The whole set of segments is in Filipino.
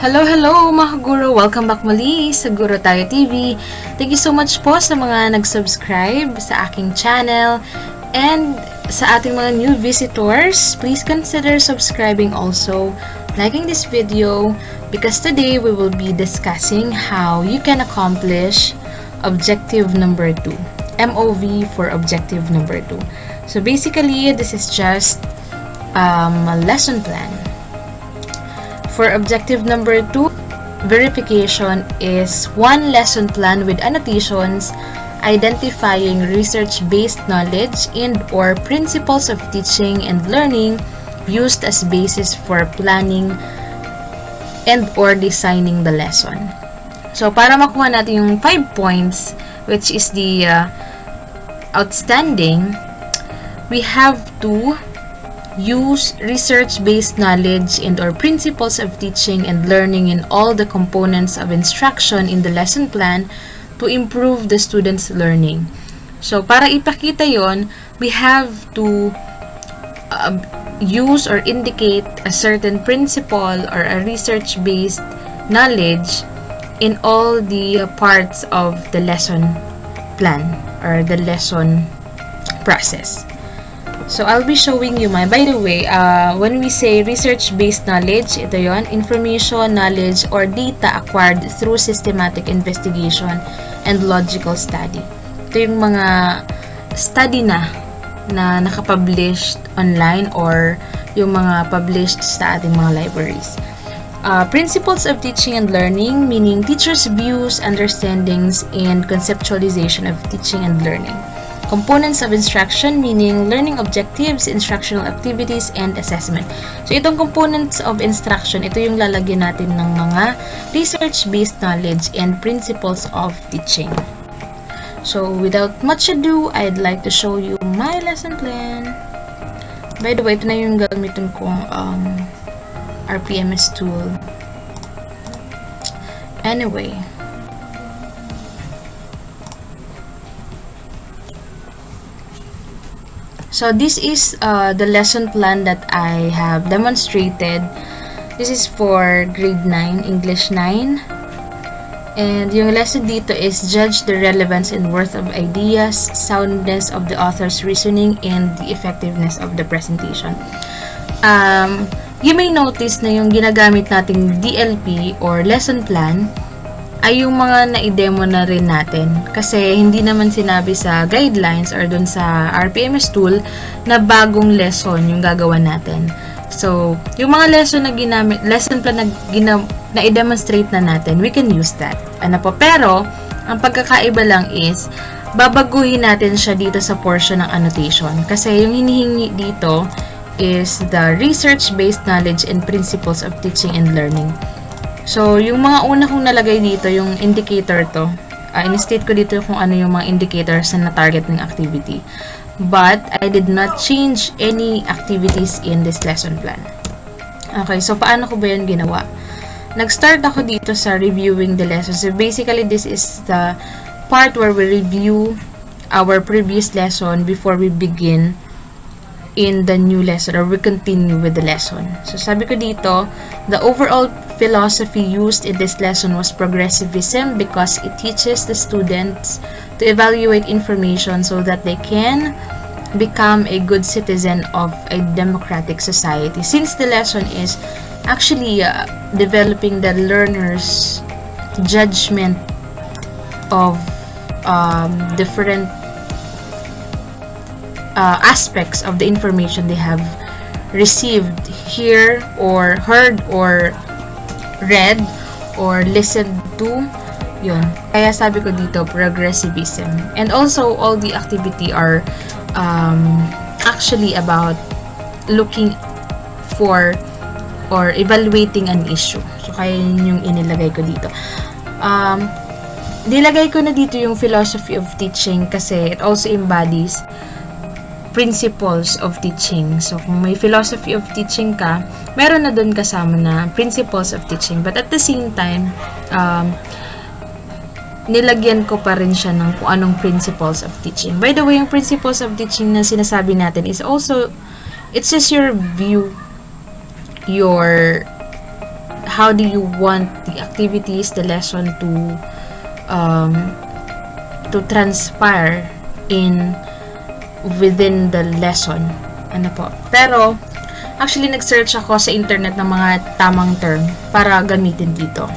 Hello mga guro! Welcome back muli sa Guro Tayo TV. Thank you so much po sa mga nag-subscribe sa aking channel and sa ating mga new visitors. Please consider subscribing also, liking this video because today we will be discussing how you can accomplish objective number 2. MOV for objective number 2. So basically, this is just a lesson plan. For objective number 2, verification is one lesson plan with annotations identifying research-based knowledge and or principles of teaching and learning used as basis for planning and or designing the lesson. So, para makuha natin yung 5 points, which is the outstanding, we have to use research-based knowledge and or principles of teaching and learning in all the components of instruction in the lesson plan to improve the student's learning. So, para ipakita yon, we have to use or indicate a certain principle or a research-based knowledge in all the parts of the lesson plan or the lesson process. So, I'll be showing you by the way, when we say research-based knowledge, ito yon, information, knowledge, or data acquired through systematic investigation and logical study. Ito yung mga study na nakapublished online or yung mga published sa ating mga libraries. Principles of teaching and learning, meaning teachers' views, understandings, and conceptualization of teaching and learning. Components of instruction, meaning learning objectives, instructional activities, and assessment. So, itong components of instruction, ito yung lalagyan natin ng mga research-based knowledge and principles of teaching. So, without much ado, I'd like to show you my lesson plan. By the way, ito na yung gamitin kong RPMS tool. Anyway, so this is the lesson plan that I have demonstrated. This is for grade 9, English 9. And yung lesson dito is judge the relevance and worth of ideas, soundness of the author's reasoning, and the effectiveness of the presentation. You may notice na yung ginagamit nating DLP or lesson plan ay yung mga na-demo na rin natin. Kasi hindi naman sinabi sa guidelines or dun sa RPMS tool na bagong lesson yung gagawa natin. So, yung mga lesson plan na i-demonstrate na natin, we can use that. Ano po? Pero, ang pagkakaiba lang is, babaguhin natin siya dito sa portion ng annotation. Kasi yung hinihingi dito is the research-based knowledge and principles of teaching and learning. So, yung mga una kong nalagay dito, yung indicator to, in-state ko dito kung ano yung mga indicators na na-target ng activity. But, I did not change any activities in this lesson plan. Okay, so paano ko ba yun ginawa? Nag-start ako dito sa reviewing the lesson. So, basically, this is the part where we review our previous lesson before we begin in the new lesson or we continue with the lesson. So, sabi ko dito, the overall philosophy used in this lesson was progressivism because it teaches the students to evaluate information so that they can become a good citizen of a democratic society. Since the lesson is actually developing the learner's judgment of different aspects of the information they have received, hear or heard or read or listened to, yun. Kaya sabi ko dito, progressivism. And also, all the activity are actually about looking for or evaluating an issue. So, kaya yun yung inilagay ko dito. Nilagay ko na dito yung philosophy of teaching kasi it also embodies principles of teaching. So, kung may philosophy of teaching ka, meron na dun kasama na principles of teaching. But at the same time, nilagyan ko pa rin siya ng kung anong principles of teaching. By the way, yung principles of teaching na sinasabi natin is also, it's just your view, your how do you want the activities, the lesson to transpire within the lesson. Ano po. Pero, actually, nag-search ako sa internet ng mga tamang term para gamitin dito.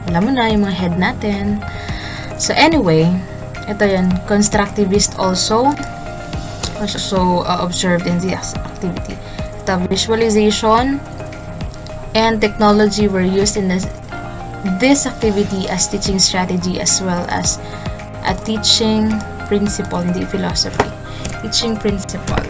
Alam mo na, yung mga head natin. So, anyway, ito yan. Constructivist also observed in the activity. The visualization and technology were used in this activity as teaching strategy as well as a teaching principle in the philosophy. Teaching principle.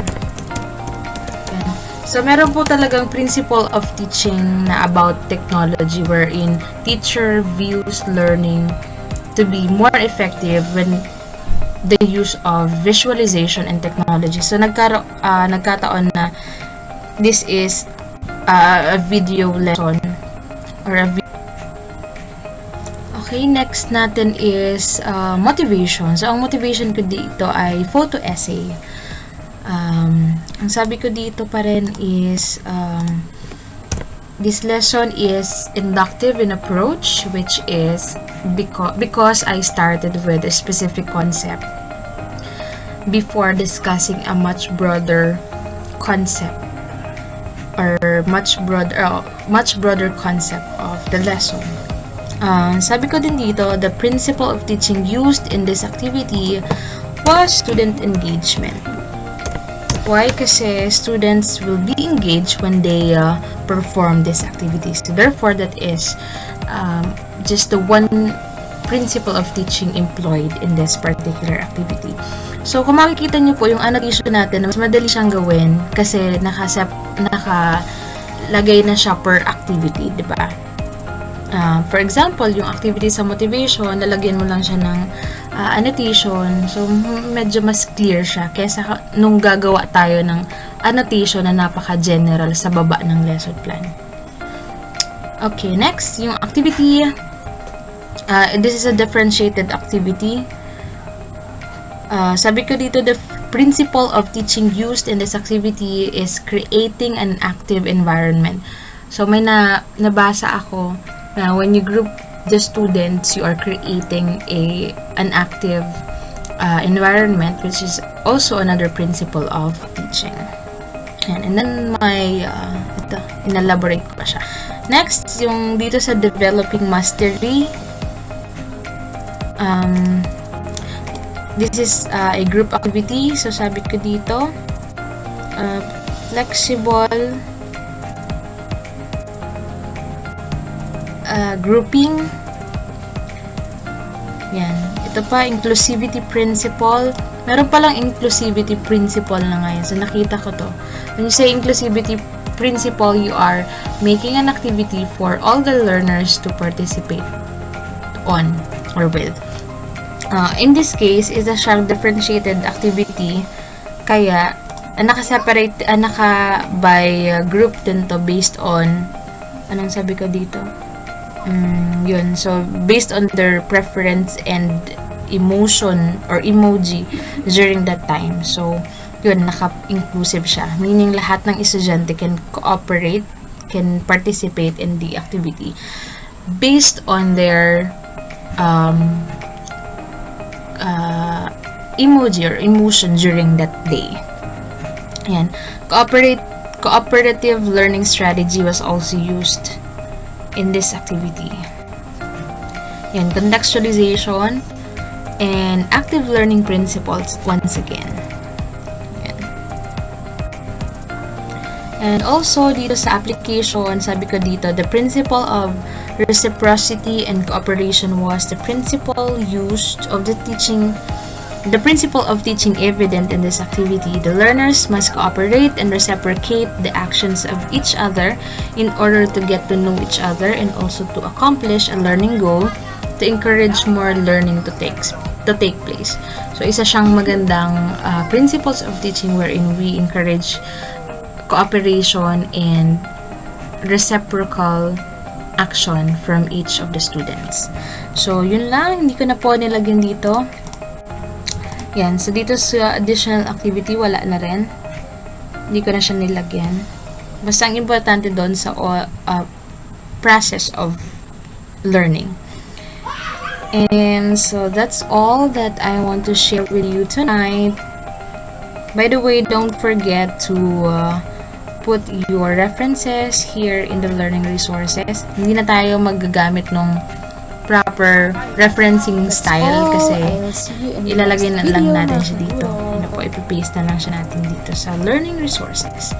Yan. So, meron po talagang principle of teaching na about technology wherein teacher views learning to be more effective when the use of visualization and technology. So, nagkataon na this is a video lesson or a video. Okay, next natin is motivation. So, ang motivation ko dito ay photo essay. Ang sabi ko dito pa rin is this lesson is inductive in approach, which is because I started with a specific concept before discussing a much broader concept or much broader concept of the lesson. Sabi ko din dito, the principle of teaching used in this activity was student engagement. Why? Kasi students will be engaged when they perform these activities. So therefore, that is just the one principle of teaching employed in this particular activity. So, kung makikita nyo po yung annotation natin, mas madali siyang gawin kasi nakalagay na siya per activity, di ba? For example, yung activity sa motivation, lalagyan mo lang siya ng annotation. So, medyo mas clear siya kaysa nung gagawa tayo ng annotation na napaka-general sa baba ng lesson plan. Okay, next, yung activity. This is a differentiated activity. Sabi ko dito, the principle of teaching used in this activity is creating an active environment. So, may nabasa ako na when you group the students, you are creating an active environment, which is also another principle of teaching. And then ito, inelaborate ko pa siya. Next, yung dito sa developing mastery. This is a group activity. So, sabi ko dito, flexible grouping. Yan. Ito pa, inclusivity principle. Meron palang inclusivity principle na ngayon. So, nakita ko to. When you say inclusivity principle, you are making an activity for all the learners to participate on or with. In this case, is a siyang differentiated activity. Kaya, naka-separate, by group din to based on, anong sabi ko dito? Yun. So, based on their preference and emotion or emoji during that time. So, yun, naka-inclusive siya. Meaning, lahat ng estudyante can cooperate, can participate in the activity based on their emoji or emotion during that day. Ayan. Cooperative learning strategy was also used in this activity. Yan, contextualization and active learning principles once again. Yan. And also, dito sa application, sabi ko dito, the principle of reciprocity and cooperation was the principle of teaching evident in this activity. The learners must cooperate and reciprocate the actions of each other in order to get to know each other and also to accomplish a learning goal to encourage more learning to take place. So, isa siyang magandang principles of teaching wherein we encourage cooperation and reciprocal action from each of the students. So, yun lang. Hindi ko na po nilagyan dito. Yan. So, dito sa additional activity, wala na rin. Hindi ko na siya nilagyan. Basta ang importante doon sa process of learning. And so that's all that I want to share with you tonight. By the way, don't forget to put your references here in the learning resources. Hindi na tayo magagamit ng proper referencing style kasi ilalagay na lang natin siya dito. Ano po, ipapaste na lang siya natin dito sa learning resources.